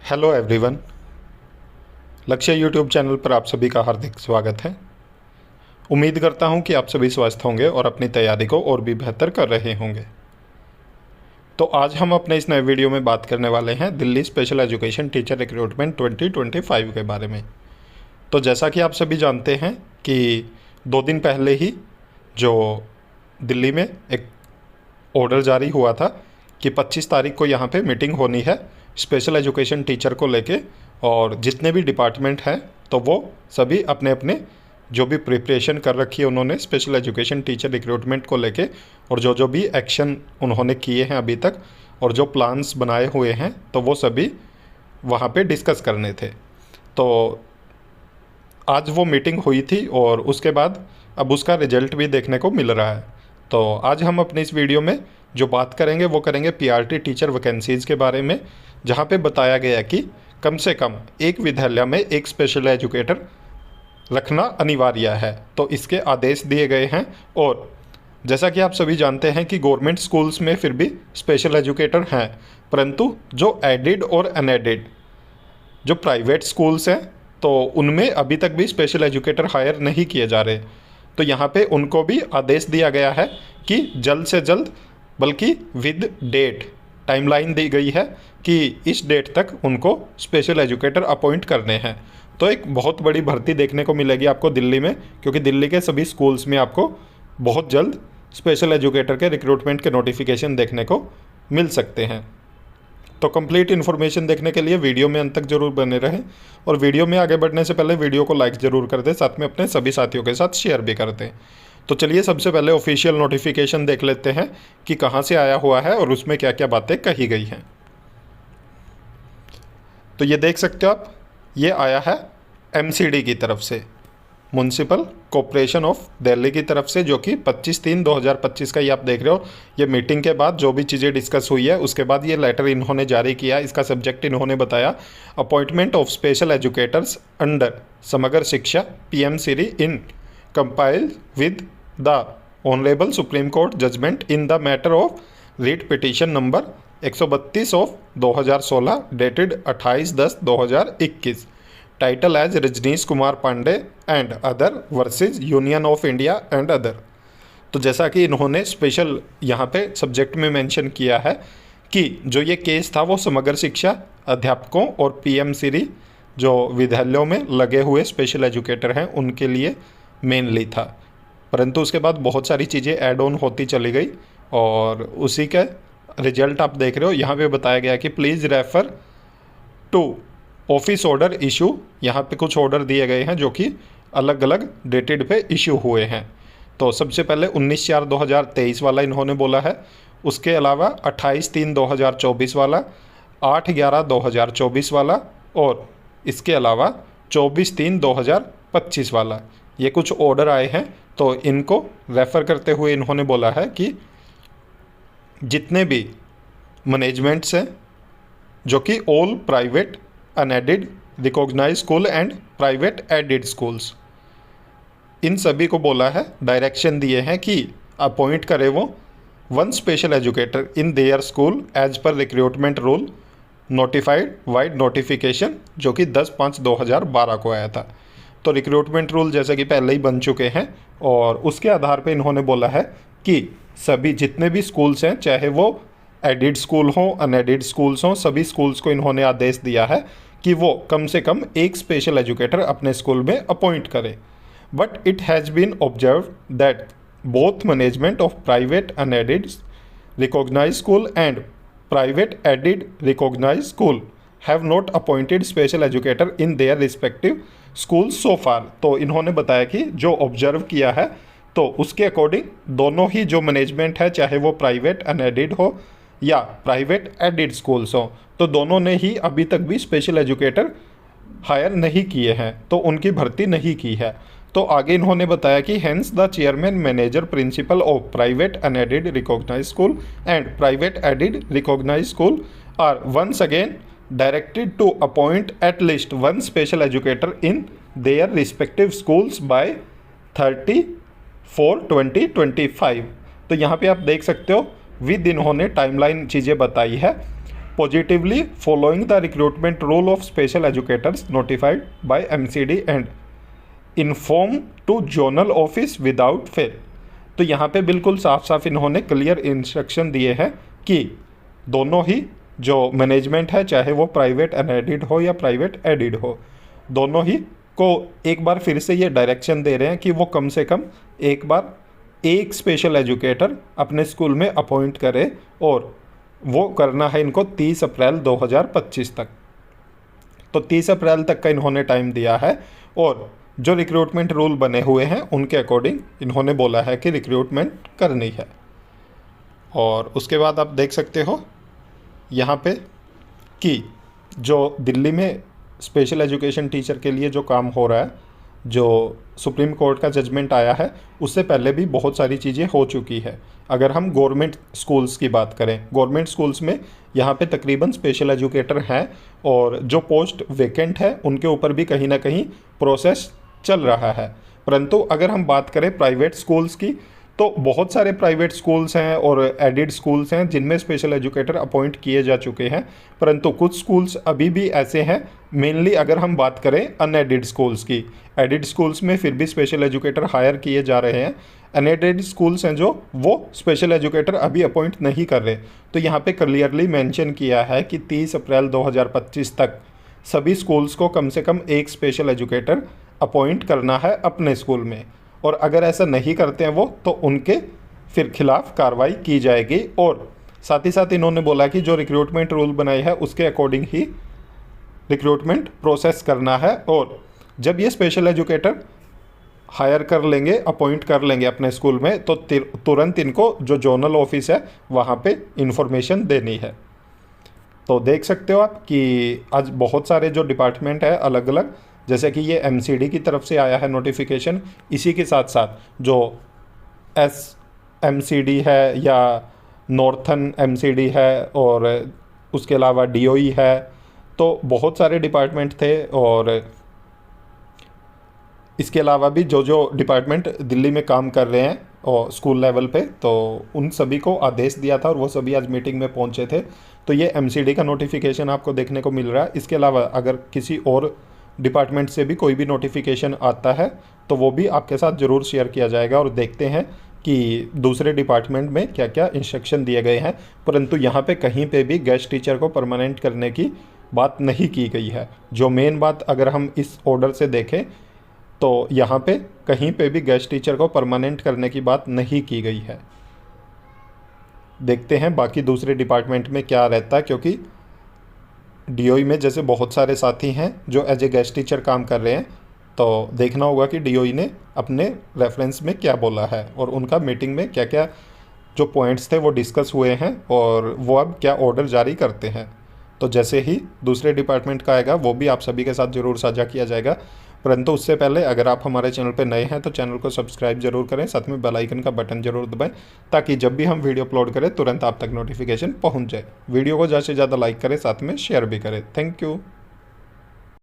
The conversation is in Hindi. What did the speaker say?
Hello everyone. लक्ष्य यूट्यूब चैनल पर आप सभी का हार्दिक स्वागत है। उम्मीद करता हूं कि आप सभी स्वस्थ होंगे और अपनी तैयारी को और भी बेहतर कर रहे होंगे। तो आज हम अपने इस नए वीडियो में बात करने वाले हैं Delhi special education teacher recruitment 2025 के बारे में। तो जैसा कि आप सभी जानते हैं कि 2 दिन पहले ही जो दिल्ली में एक ऑर्डर जारी हुआ था कि 25 तारीख को यहाँ पे मीटिंग होनी है स्पेशल एजुकेशन टीचर को लेके, और जितने भी डिपार्टमेंट हैं तो वो सभी अपने अपने जो भी प्रिपरेशन कर रखी है उन्होंने स्पेशल एजुकेशन टीचर रिक्रूटमेंट को लेके, और जो भी एक्शन उन्होंने किए हैं अभी तक और जो प्लान्स बनाए हुए हैं तो वो सभी वहाँ पे डिस्कस करने थे। तो आज वो मीटिंग हुई थी और उसके बाद अब उसका रिजल्ट भी देखने को मिल रहा है। तो आज हम अपनी इस वीडियो में जो बात करेंगे वो करेंगे पीआरटी टीचर वैकेंसीज़ के बारे में, जहाँ पे बताया गया कि कम से कम एक विद्यालय में एक स्पेशल एजुकेटर रखना अनिवार्य है। तो इसके आदेश दिए गए हैं। और जैसा कि आप सभी जानते हैं कि गवर्नमेंट स्कूल्स में फिर भी स्पेशल एजुकेटर हैं, परंतु जो एडिड और अनएडिड जो प्राइवेट स्कूल्स हैं तो उनमें अभी तक भी स्पेशल एजुकेटर हायर नहीं किए जा रहे। तो यहाँ पे उनको भी आदेश दिया गया है कि जल्द से जल्द, बल्कि विद डेट टाइमलाइन दी गई है कि इस डेट तक उनको स्पेशल एजुकेटर अपॉइंट करने हैं। तो एक बहुत बड़ी भर्ती देखने को मिलेगी आपको दिल्ली में, क्योंकि दिल्ली के सभी स्कूल्स में आपको बहुत जल्द स्पेशल एजुकेटर के रिक्रूटमेंट के नोटिफिकेशन देखने को मिल सकते हैं। तो कंप्लीट इन्फॉर्मेशन देखने के लिए वीडियो में अंत तक जरूर बने रहें, और वीडियो में आगे बढ़ने से पहले वीडियो को लाइक ज़रूर कर दें, साथ में अपने सभी साथियों के साथ शेयर भी कर दें। तो चलिए सबसे पहले ऑफिशियल नोटिफिकेशन देख लेते हैं कि कहाँ से आया हुआ है और उसमें क्या क्या बातें कही गई हैं। तो ये देख सकते हो आप, ये आया है एमसीडी की तरफ से, म्युनिसिपल कॉरपोरेशन ऑफ दिल्ली की तरफ से, जो कि 25/3/2025 का ये आप देख रहे हो। ये मीटिंग के बाद जो भी चीज़ें डिस्कस हुई है उसके बाद ये लेटर इन्होंने जारी किया। इसका सब्जेक्ट इन्होंने बताया appointment of special educators under Samagra Shiksha PM Shri in compile with the honourable supreme court judgement in the matter of writ petition number 132 ऑफ 2016 dated 28/10/2021, title as Rajneesh Kumar Pandey and other versus union of India and other. तो जैसा कि इन्होंने स्पेशल यहाँ पे सब्जेक्ट में मेंशन किया है कि जो ये केस था वो समग्र शिक्षा अध्यापकों और पीएम श्री जो विद्यालयों में लगे हुए स्पेशल एजुकेटर हैं उनके लिए मेनली था, परंतु उसके बाद बहुत सारी चीज़ें ऐड ऑन होती चली गई और उसी का रिजल्ट आप देख रहे हो। यहाँ पे बताया गया कि please refer to office order issue. यहाँ पे कुछ ऑर्डर दिए गए हैं जो कि अलग अलग डेटेड पे इशू हुए हैं। तो सबसे पहले 19/4/2023 वाला इन्होंने बोला है, उसके अलावा 28/3/2024 वाला, 8/11/2024 वाला, और इसके अलावा 24/3/2025 वाला। ये कुछ ऑर्डर आए हैं। तो इनको रेफ़र करते हुए इन्होंने बोला है कि जितने भी मैनेजमेंट्स हैं जो कि all private unaided recognise school and private aided schools, इन सभी को बोला है, डायरेक्शन दिए हैं कि अपॉइंट करे वो 1 special educator in their school as per recruitment rule notified vide notification, जो कि 10/5/2012 को आया था। तो रिक्रूटमेंट रूल जैसे कि पहले ही बन चुके हैं, और उसके आधार पे इन्होंने बोला है कि सभी जितने भी स्कूल्स हैं, चाहे वो एडिड स्कूल हों अनएडिड स्कूल्स हों, सभी स्कूल्स को इन्होंने आदेश दिया है कि वो कम से कम एक स्पेशल एजुकेटर अपने स्कूल में अपॉइंट करें। But it has been observe that both management of private unaided recognise school and private aided recognise school have not appointed special educator in their respective school so far. तो इन्होंने बताया कि जो ऑब्जर्व किया है तो उसके अकॉर्डिंग दोनों ही जो मैनेजमेंट है, चाहे वो प्राइवेट अनएडिड हो या प्राइवेट एडिड स्कूल्स हो, तो दोनों ने ही अभी तक भी स्पेशल एजुकेटर हायर नहीं किए हैं, तो उनकी भर्ती नहीं की है। तो आगे इन्होंने बताया कि hence the chairman manager principal of private unaided recognise school and private aided recognise school are once again directed to appoint at least 1 special educator in their respective schools by 30/4/2025। तो यहाँ पे आप देख सकते हो विद इन्होंने टाइमलाइन चीज़ें बताई है positively following the recruitment rule of special educators notified by MCD and inform to zonal office without fail. तो यहाँ पे बिल्कुल साफ साफ इन्होंने क्लियर इंस्ट्रक्शन दिए हैं कि दोनों ही जो मैनेजमेंट है, चाहे वो प्राइवेट अनएडेड हो या प्राइवेट एडेड हो, दोनों ही को एक बार फिर से ये डायरेक्शन दे रहे हैं कि वो कम से कम एक बार एक स्पेशल एजुकेटर अपने स्कूल में अपॉइंट करे, और वो करना है इनको 30 अप्रैल 2025 तक। तो 30 अप्रैल तक का इन्होंने टाइम दिया है, और जो रिक्रूटमेंट रूल बने हुए हैं उनके अकॉर्डिंग इन्होंने बोला है कि रिक्रूटमेंट करनी है। और उसके बाद आप देख सकते हो यहाँ पे कि जो दिल्ली में स्पेशल एजुकेशन टीचर के लिए जो काम हो रहा है, जो सुप्रीम कोर्ट का जजमेंट आया है, उससे पहले भी बहुत सारी चीज़ें हो चुकी है। अगर हम गवर्नमेंट स्कूल्स की बात करें, गवर्नमेंट स्कूल्स में यहाँ पे तकरीबन स्पेशल एजुकेटर हैं, और जो पोस्ट वेकेंट है उनके ऊपर भी कहीं ना कहीं प्रोसेस चल रहा है। परंतु अगर हम बात करें प्राइवेट स्कूल्स की, तो बहुत सारे प्राइवेट स्कूल्स हैं और एडेड स्कूल्स हैं जिनमें स्पेशल एजुकेटर अपॉइंट किए जा चुके हैं, परंतु कुछ स्कूल्स अभी भी ऐसे हैं। मेनली अगर हम बात करें अनएडेड स्कूल्स की, एडेड स्कूल्स में फिर भी स्पेशल एजुकेटर हायर किए जा रहे हैं, अनएडेड स्कूल्स हैं जो वो स्पेशल एजुकेटर अभी अपॉइंट नहीं कर रहे। तो यहाँ पे क्लियरली मेंशन किया है कि 30 अप्रैल 2025 तक सभी स्कूल्स को कम से कम एक स्पेशल एजुकेटर अपॉइंट करना है अपने स्कूल में, और अगर ऐसा नहीं करते हैं वो, तो उनके फिर खिलाफ कार्रवाई की जाएगी। और साथ ही साथ इन्होंने बोला कि जो रिक्रूटमेंट रूल बनाई है उसके अकॉर्डिंग ही रिक्रूटमेंट प्रोसेस करना है, और जब ये स्पेशल एजुकेटर हायर कर लेंगे, अपॉइंट कर लेंगे अपने स्कूल में, तो तुरंत इनको जो जोनल ऑफिस है वहाँ पे इंफॉर्मेशन देनी है। तो देख सकते हो आप कि आज बहुत सारे जो डिपार्टमेंट है अलग अलग, जैसे कि ये एमसीडी की तरफ से आया है नोटिफिकेशन, इसी के साथ साथ जो एसएमसीडी है या नॉर्थन एमसीडी है, और उसके अलावा डीओई है, तो बहुत सारे डिपार्टमेंट थे। और इसके अलावा भी जो जो डिपार्टमेंट दिल्ली में काम कर रहे हैं और स्कूल लेवल पे, तो उन सभी को आदेश दिया था और वो सभी आज मीटिंग में पहुंचे थे। तो ये एमसीडी का नोटिफिकेशन आपको देखने को मिल रहा है। इसके अलावा अगर किसी और डिपार्टमेंट से भी कोई भी नोटिफिकेशन आता है तो वो भी आपके साथ ज़रूर शेयर किया जाएगा, और देखते हैं कि दूसरे डिपार्टमेंट में क्या क्या इंस्ट्रक्शन दिए गए हैं। परंतु यहाँ पे कहीं पे भी गेस्ट टीचर को परमानेंट करने की बात नहीं की गई है। जो मेन बात अगर हम इस ऑर्डर से देखें तो यहाँ पे कहीं पे भी गेस्ट टीचर को परमानेंट करने की बात नहीं की गई है। देखते हैं बाकी दूसरे डिपार्टमेंट में क्या रहता है, क्योंकि डीओई में जैसे बहुत सारे साथी हैं जो एज ए गेस्ट टीचर काम कर रहे हैं, तो देखना होगा कि डीओई ने अपने रेफरेंस में क्या बोला है और उनका मीटिंग में क्या क्या जो पॉइंट्स थे वो डिस्कस हुए हैं, और वो अब क्या ऑर्डर जारी करते हैं। तो जैसे ही दूसरे डिपार्टमेंट का आएगा वो भी आप सभी के साथ ज़रूर साझा किया जाएगा। परंतु उससे पहले अगर आप हमारे चैनल पर नए हैं तो चैनल को सब्सक्राइब जरूर करें, साथ में बेल आइकन का बटन जरूर दबाएं, ताकि जब भी हम वीडियो अपलोड करें तुरंत आप तक नोटिफिकेशन पहुंच जाए। वीडियो को ज़्यादा से ज़्यादा लाइक करें, साथ में शेयर भी करें। Thank you.